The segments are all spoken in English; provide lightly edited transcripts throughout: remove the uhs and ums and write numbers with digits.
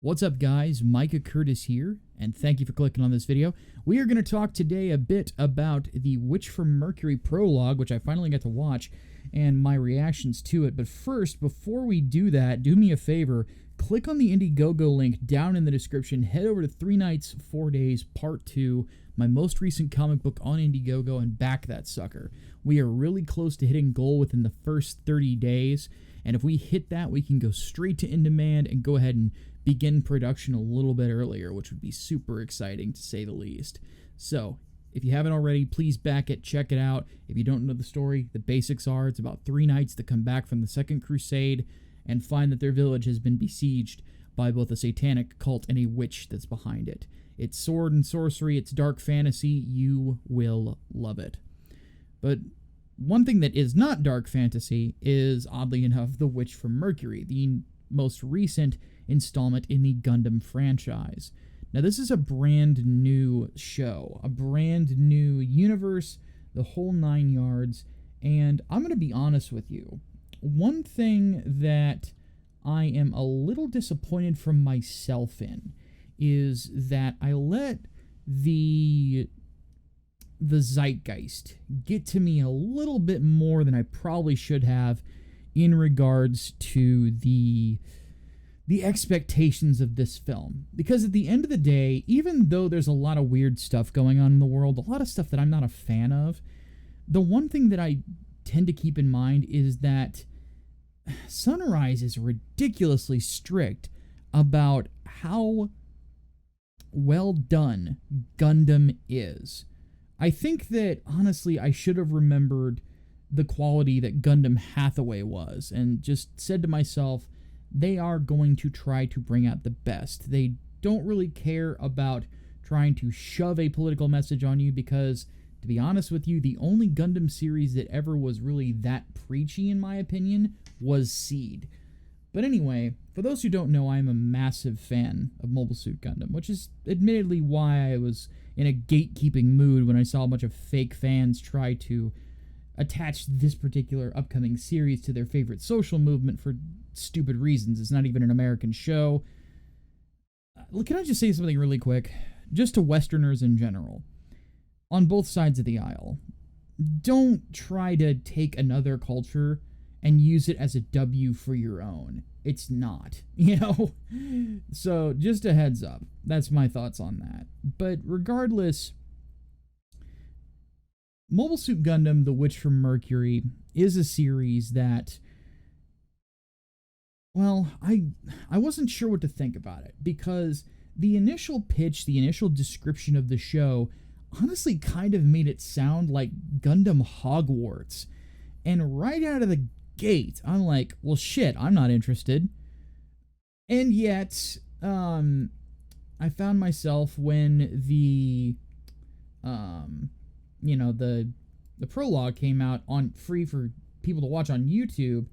What's up, guys? Micah Curtis here, and thank you for clicking on this video. We are going to talk today a bit about the Witch from Mercury prologue, which I finally got to watch, and my reactions to it. But first, before we do that, do me a favor, click on the Indiegogo link down in the description, head over to 3 Nights, 4 Days, Part 2, my most recent comic book on Indiegogo, and back that sucker. We are really close to hitting goal within the first 30 days, and if we hit that, we can go straight to in demand and go ahead and begin production a little bit earlier, which would be super exciting to say the least. So, if you haven't already, please back it, check it out. If you don't know the story, the basics are it's about 3 knights that come back from the Second Crusade and find that their village has been besieged by both a satanic cult and a witch that's behind it. It's sword and sorcery, it's dark fantasy, you will love it. But one thing that is not dark fantasy is, oddly enough, The Witch from Mercury, the most recent installment in the Gundam franchise. Now, this is a brand new show, a brand new universe, the whole 9 yards, and I'm going to be honest with you. One thing that I am a little disappointed from myself in is that I let the zeitgeist get to me a little bit more than I probably should have in regards to the expectations of this film. Because at the end of the day, even though there's a lot of weird stuff going on in the world, a lot of stuff that I'm not a fan of, the one thing that I tend to keep in mind is that Sunrise is ridiculously strict about how well done Gundam is. I think that, honestly, I should have remembered the quality that Gundam Hathaway was and just said to myself, they are going to try to bring out the best. They don't really care about trying to shove a political message on you because, to be honest with you, the only Gundam series that ever was really that preachy, in my opinion, was Seed. But anyway, for those who don't know, I'm a massive fan of Mobile Suit Gundam, which is admittedly why I was in a gatekeeping mood when I saw a bunch of fake fans try to attach this particular upcoming series to their favorite social movement for stupid reasons. It's not even an American show. Can I just say something really quick? Just to Westerners in general, on both sides of the aisle, don't try to take another culture and use it as a W for your own. It's not, you know? So, just a heads up. That's my thoughts on that. But regardless, Mobile Suit Gundam, The Witch from Mercury, is a series that, well, I wasn't sure what to think about it, because the initial pitch, the initial description of the show, honestly kind of made it sound like Gundam Hogwarts. And right out of the gate, I'm like, well, shit, I'm not interested. And yet, I found myself when the prologue came out on free for people to watch on YouTube,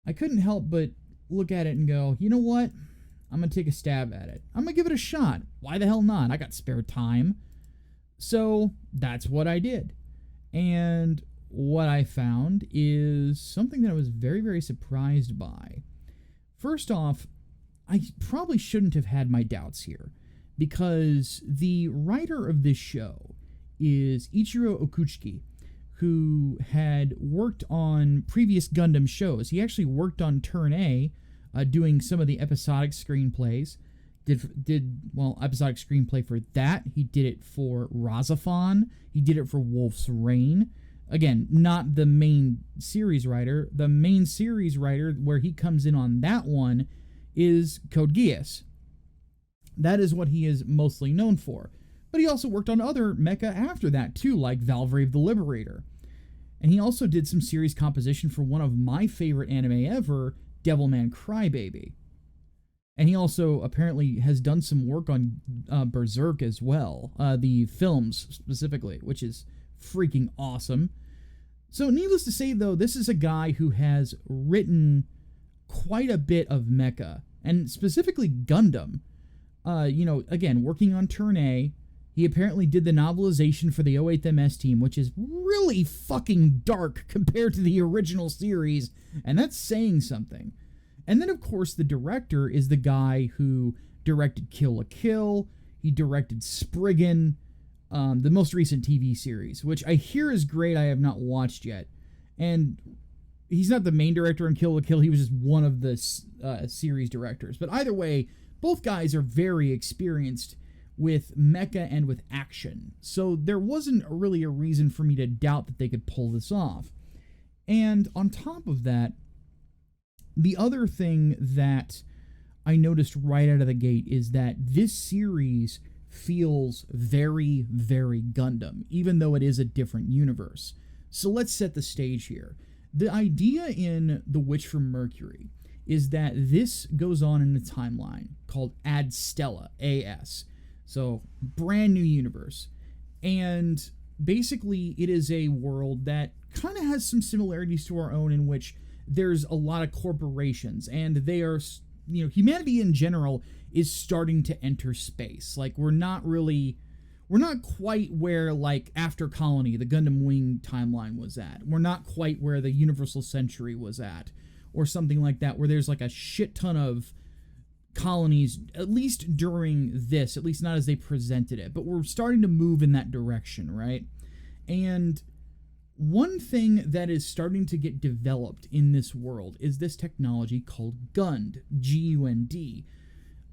I couldn't help but look at it and go, you know what? I'm going to take a stab at it. I'm going to give it a shot. Why the hell not? I got spare time. So that's what I did. And what I found is something that I was very, very surprised by. First off, I probably shouldn't have had my doubts here, because the writer of this show is Ichiro Okuchiki, who had worked on previous Gundam shows. He actually worked on Turn A, doing some of the episodic screenplays. Well, episodic screenplay for that. He did it for Razafon. He did it for Wolf's Rain. Again, not the main series writer. The main series writer, where he comes in on that one, is Code Geass. That is what he is mostly known for. But he also worked on other mecha after that, too, like Valvrave the Liberator. And he also did some series composition for one of my favorite anime ever, Devilman Crybaby. And he also apparently has done some work on Berserk as well, the films specifically, which is freaking awesome. So needless to say, though, this is a guy who has written quite a bit of mecha, and specifically Gundam. Again, working on Turn A, he apparently did the novelization for the 08th MS team, which is really fucking dark compared to the original series, and that's saying something. And then, of course, the director is the guy who directed Kill la Kill. He directed Spriggan, the most recent TV series, which I hear is great. I have not watched yet. And he's not the main director in Kill la Kill. He was just one of the series directors. But either way, both guys are very experienced with mecha and with action. So there wasn't really a reason for me to doubt that they could pull this off. And on top of that, the other thing that I noticed right out of the gate is that this series feels very, very Gundam, even though it is a different universe. So let's set the stage here. The idea in The Witch from Mercury is that this goes on in a timeline called Ad Stella, AS. So, brand new universe. And basically, it is a world that kind of has some similarities to our own, in which there's a lot of corporations, and they are, humanity in general is starting to enter space. Like, we're not quite where, like, After Colony, the Gundam Wing timeline was at. We're not quite where the Universal Century was at, or something like that, where there's, like, a shit ton of colonies, at least during this, at least not as they presented it. But we're starting to move in that direction, right? And one thing that is starting to get developed in this world is this technology called GUND, G-U-N-D.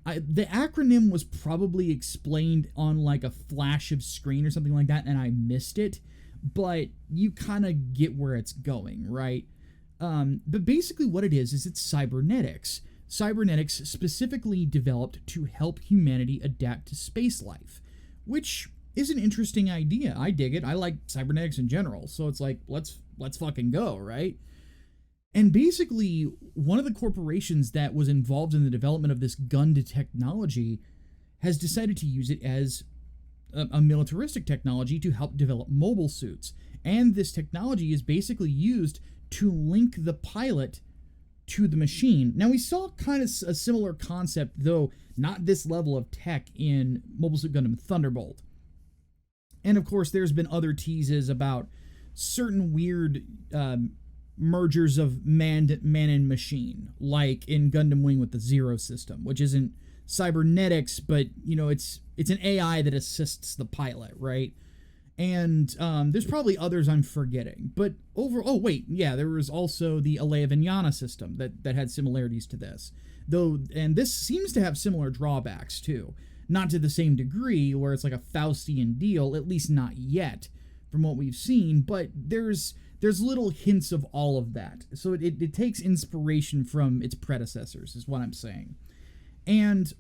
The acronym was probably explained on like a flash of screen or something like that, and I missed it, but you kind of get where it's going, right? But basically what it is it's cybernetics. Cybernetics specifically developed to help humanity adapt to space life, which is an interesting idea. I dig it. I like cybernetics in general, so it's like, let's fucking go, right? And basically, one of the corporations that was involved in the development of this GUND technology has decided to use it as a militaristic technology to help develop mobile suits. And this technology is basically used to link the pilot to the machine. Now, we saw kind of a similar concept, though not this level of tech, in Mobile Suit Gundam Thunderbolt. And of course, there's been other teases about certain weird mergers of man and machine, like in Gundam Wing with the Zero system, which isn't cybernetics, but it's an AI that assists the pilot, right? And there's probably others I'm forgetting, but there was also the Alea Vignana system that had similarities to this, though, and this seems to have similar drawbacks too. Not to the same degree where it's like a Faustian deal, at least not yet, from what we've seen, but there's little hints of all of that. So it takes inspiration from its predecessors, is what I'm saying. And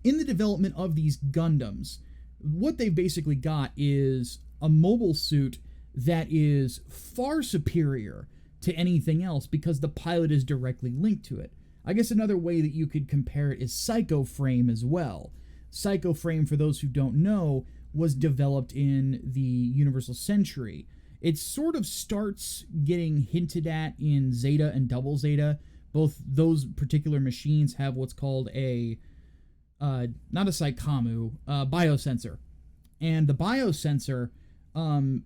in the development of these Gundams, what they've basically got is a mobile suit that is far superior to anything else because the pilot is directly linked to it. I guess another way that you could compare it is Psycho Frame as well. Psycho Frame, for those who don't know, was developed in the Universal Century. It sort of starts getting hinted at in Zeta and Double Zeta. Both those particular machines have what's called a, not a Psychomu, biosensor. And the biosensor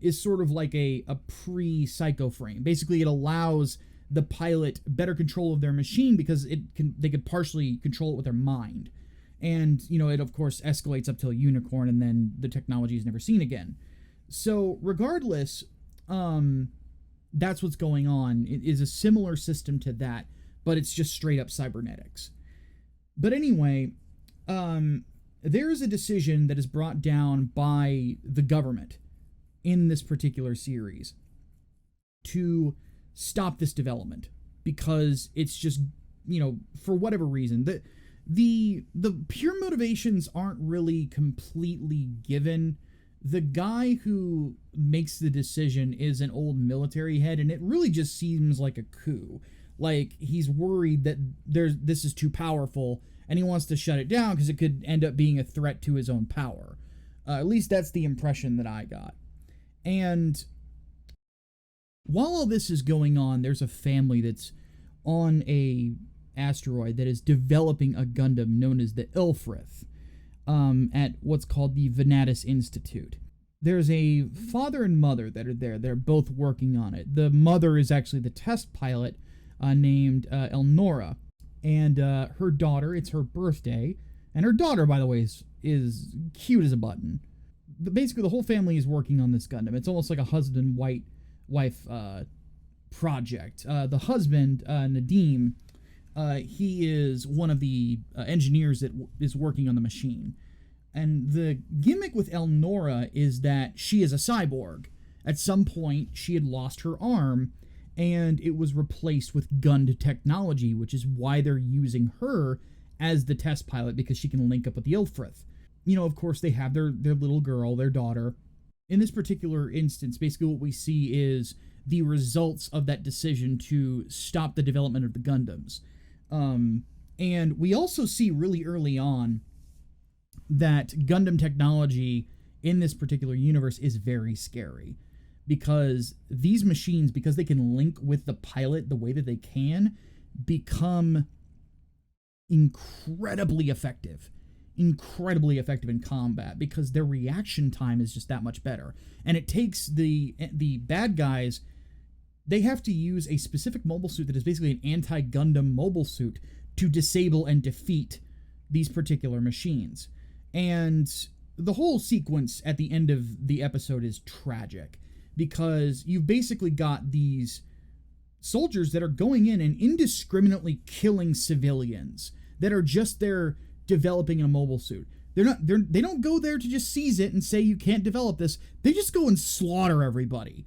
is sort of like a pre-Psycho Frame. Basically, it allows the pilot better control of their machine because they could partially control it with their mind. And, it of course escalates up to a unicorn, and then the technology is never seen again. So regardless, that's what's going on. It is a similar system to that, but it's just straight up cybernetics. But anyway, there is a decision that is brought down by the government in this particular series to stop this development because it's just, for whatever reason, the pure motivations aren't really completely given. The guy who makes the decision is an old military head, and it really just seems like a coup. Like, he's worried that this is too powerful, and he wants to shut it down because it could end up being a threat to his own power. At least that's the impression that I got. And while all this is going on, there's a family that's on a asteroid that is developing a Gundam known as the Ilfrith at what's called the Venatus Institute. There's a father and mother that are there. They're both working on it. The mother is actually the test pilot named Elnora. And her daughter, it's her birthday. And her daughter, by the way, is cute as a button. Basically, the whole family is working on this Gundam. It's almost like a husband-wife project. The husband, Nadim, he is one of the engineers that is working on the machine. And the gimmick with Elnora is that she is a cyborg. At some point, she had lost her arm, and it was replaced with Gund technology, which is why they're using her as the test pilot, because she can link up with the Ilfrith. You know, of course, they have their little girl, their daughter. In this particular instance, basically what we see is the results of that decision to stop the development of the Gundams. And we also see really early on that Gundam technology in this particular universe is very scary, because these machines, because they can link with the pilot the way that they can, become incredibly effective in combat, because their reaction time is just that much better. And it takes the bad guys, they have to use a specific mobile suit that is basically an anti-Gundam mobile suit to disable and defeat these particular machines. And the whole sequence at the end of the episode is tragic, because you've basically got these soldiers that are going in and indiscriminately killing civilians that are just there developing a mobile suit. They don't go there to just seize it and say you can't develop this. They just go and slaughter everybody.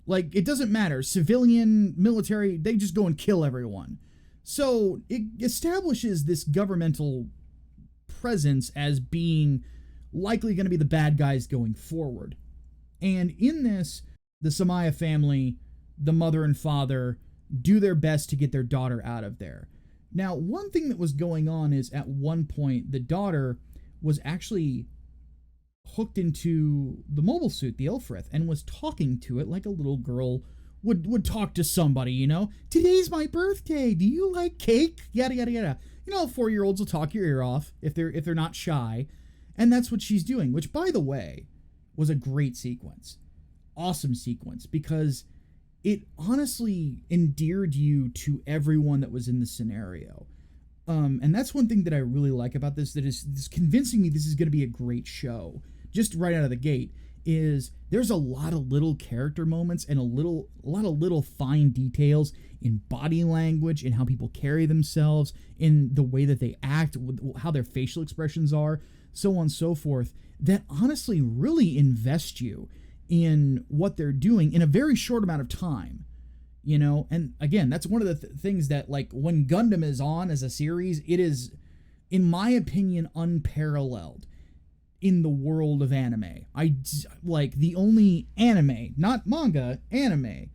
Like, it doesn't matter. Civilian, military, they just go and kill everyone. So it establishes this governmental presence as being likely going to be the bad guys going forward. And in this, the Samaya family, the mother and father, do their best to get their daughter out of there. Now, one thing that was going on is, at one point, the daughter was actually hooked into the mobile suit, the Ilfrith, and was talking to it like a little girl would talk to somebody, you know? Today's my birthday. Do you like cake? Yada, yada, yada. You know, 4-year-olds will talk your ear off if they're not shy. And that's what she's doing, which, by the way, was a great sequence. Awesome sequence, because it honestly endeared you to everyone that was in the scenario. And that's one thing that I really like about this, that is convincing me this is going to be a great show, just right out of the gate, is there's a lot of little character moments and a lot of little fine details in body language, in how people carry themselves, in the way that they act, how their facial expressions are, so on and so forth, that honestly really invest you in what they're doing in a very short amount of time. You know, and again, that's one of the things that, like, when Gundam is on as a series, it is, in my opinion, unparalleled in the world of anime. Like, the only anime, not manga, anime,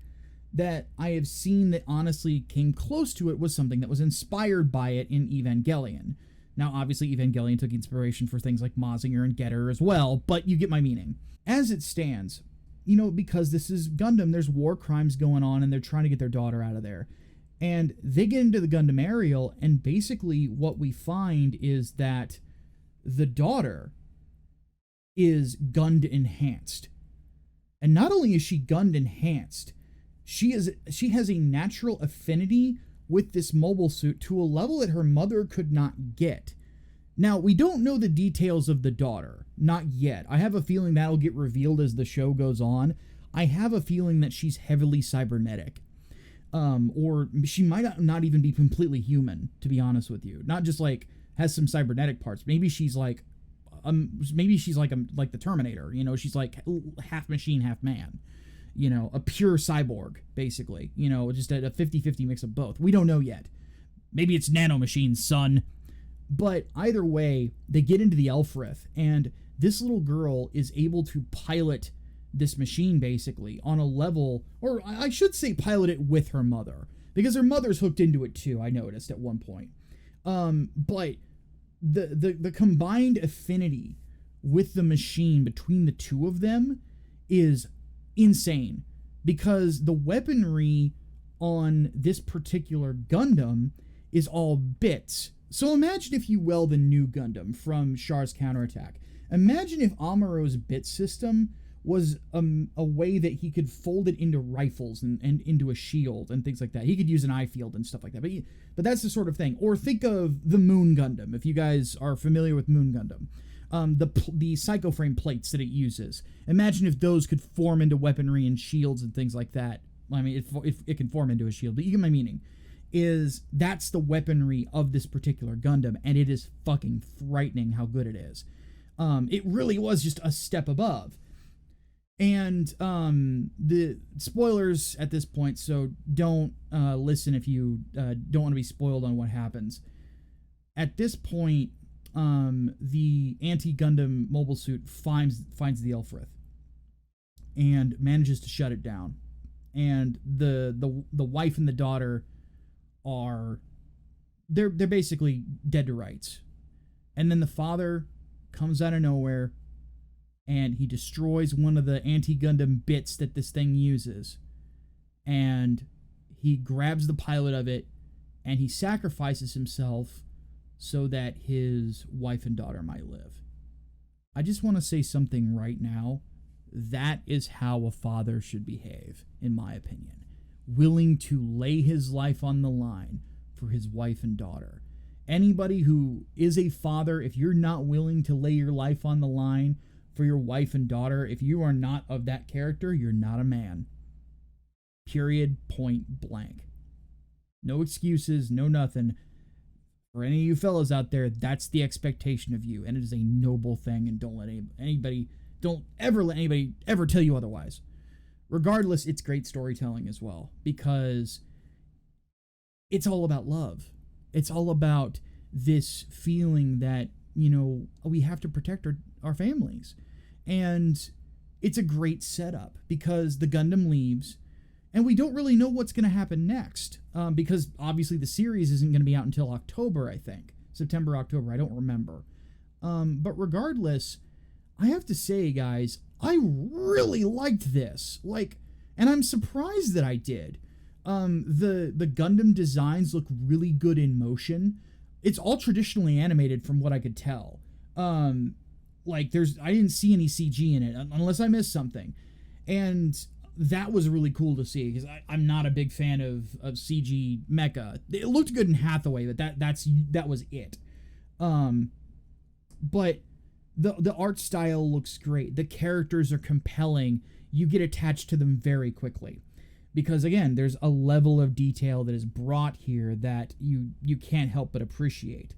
that I have seen that honestly came close to it was something that was inspired by it in Evangelion. Now, obviously, Evangelion took inspiration for things like Mazinger and Getter as well, but you get my meaning. As it stands, you know, because this is Gundam, there's war crimes going on, and they're trying to get their daughter out of there. And they get into the Gundam aerial, and basically what we find is that the daughter is Gund enhanced. And not only is she Gund enhanced, she has a natural affinity with this mobile suit to a level that her mother could not get. Now, we don't know the details of the daughter. Not yet. I have a feeling that'll get revealed as the show goes on. I have a feeling that she's heavily cybernetic. Or she might not even be completely human, to be honest with you. Not just, like, has some cybernetic parts. Maybe she's like the Terminator. You know, she's like half machine, half man. You know, a pure cyborg, basically. You know, just a 50-50 mix of both. We don't know yet. Maybe it's nanomachines, son. But either way, they get into the Ilfrith, and this little girl is able to pilot this machine, basically, on a level, or I should say pilot it with her mother, because her mother's hooked into it too, I noticed at one point. But the combined affinity with the machine between the two of them is insane, because the weaponry on this particular Gundam is all bits. So imagine, if you will, the new Gundam from Char's Counterattack. Imagine if Amuro's bit system was a way that he could fold it into rifles and into a shield and things like that. He could use an eye field and stuff like that. But that's the sort of thing. Or think of the Moon Gundam, if you guys are familiar with Moon Gundam. The psychoframe plates that it uses. Imagine if those could form into weaponry and shields and things like that. I mean, if it can form into a shield, but you get my meaning. That's the weaponry of this particular Gundam, and it is fucking frightening how good it is. It really was just a step above. And the spoilers at this point, so don't listen if you don't want to be spoiled on what happens. At this point, the anti-Gundam mobile suit finds the Elfrith and manages to shut it down. And the wife and the daughter they're basically dead to rights. And then the father comes out of nowhere and he destroys one of the anti-Gundam bits that this thing uses. And he grabs the pilot of it and he sacrifices himself so that his wife and daughter might live. I just want to say something right now. That is how a father should behave, in my opinion. Willing to lay his life on the line for his wife and daughter. Anybody who is a father, if you're not willing to lay your life on the line for your wife and daughter, if you are not of that character, you're not a man. Period, point blank. No excuses, no nothing. For any of you fellas out there, that's the expectation of you, and it is a noble thing, and don't ever let anybody ever tell you otherwise. Regardless, it's great storytelling as well, because it's all about love. It's all about this feeling that, we have to protect our families. And it's a great setup, because the Gundam leaves, and we don't really know what's going to happen next, because obviously the series isn't going to be out until October, I think. September, October, I don't remember. But regardless, I have to say, guys, I really liked this. And I'm surprised that I did. The Gundam designs look really good in motion. It's all traditionally animated from what I could tell. I didn't see any CG in it, unless I missed something. And that was really cool to see, because I'm not a big fan of CG mecha. It looked good in Hathaway, but that was it. But the art style looks great. The characters are compelling. You get attached to them very quickly. Because, again, there's a level of detail that is brought here that you can't help but appreciate.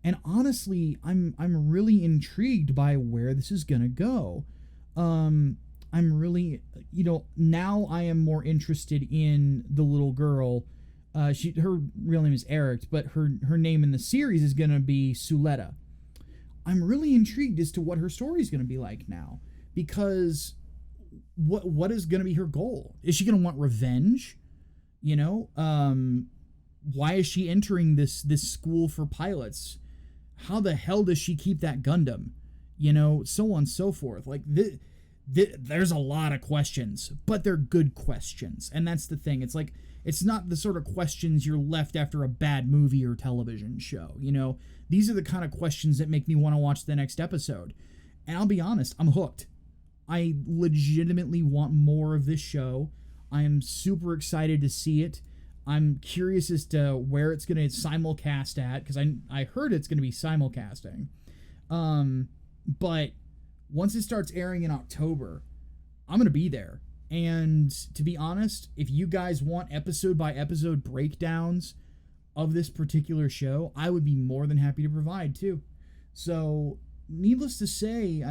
And honestly, I'm really intrigued by where this is going to go. I'm really, now I am more interested in the little girl. Her real name is Eric, but her name in the series is going to be Suletta. I'm really intrigued as to what her story is going to be like now, because what is going to be her goal? Is she going to want revenge? Why is she entering this school for pilots? How the hell does she keep that Gundam? So on and so forth. There's a lot of questions, but they're good questions. And that's the thing. It's not the sort of questions you're left after a bad movie or television show. These are the kind of questions that make me want to watch the next episode. And I'll be honest, I'm hooked. I legitimately want more of this show. I am super excited to see it. I'm curious as to where it's going to simulcast at, because I heard it's going to be simulcasting. But once it starts airing in October, I'm going to be there. And to be honest, if you guys want episode by episode breakdowns of this particular show, I would be more than happy to provide too. So, needless to say,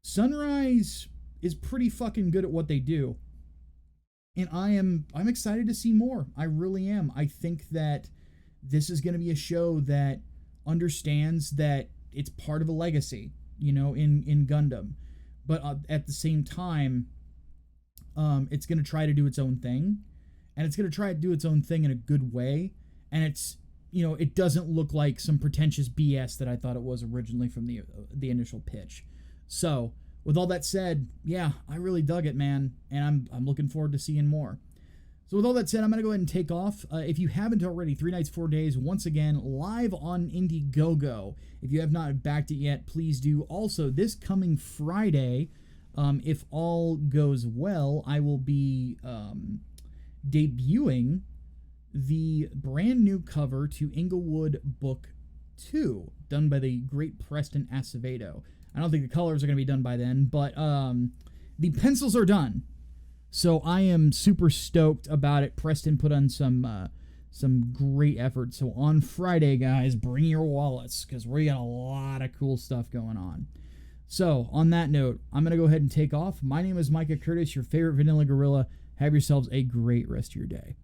Sunrise is pretty fucking good at what they do. And I'm excited to see more. I really am. I think that this is going to be a show that understands that it's part of a legacy, in Gundam. But at the same time, it's going to try to do its own thing. And it's going to try to do its own thing in a good way. And it's, it doesn't look like some pretentious BS that I thought it was originally from the initial pitch. So, with all that said, yeah, I really dug it, man, and I'm looking forward to seeing more. So with all that said, I'm going to go ahead and take off. If you haven't already, 3 Nights, 4 Days, once again, live on Indiegogo. If you have not backed it yet, please do. Also, this coming Friday, If all goes well, I will be debuting the brand new cover to Englewood Book 2, done by the great Preston Acevedo. I don't think the colors are going to be done by then, but the pencils are done. So I am super stoked about it. Preston put on some great effort. So on Friday, guys, bring your wallets, because we got a lot of cool stuff going on. So on that note, I'm going to go ahead and take off. My name is Micah Curtis, your favorite vanilla gorilla. Have yourselves a great rest of your day.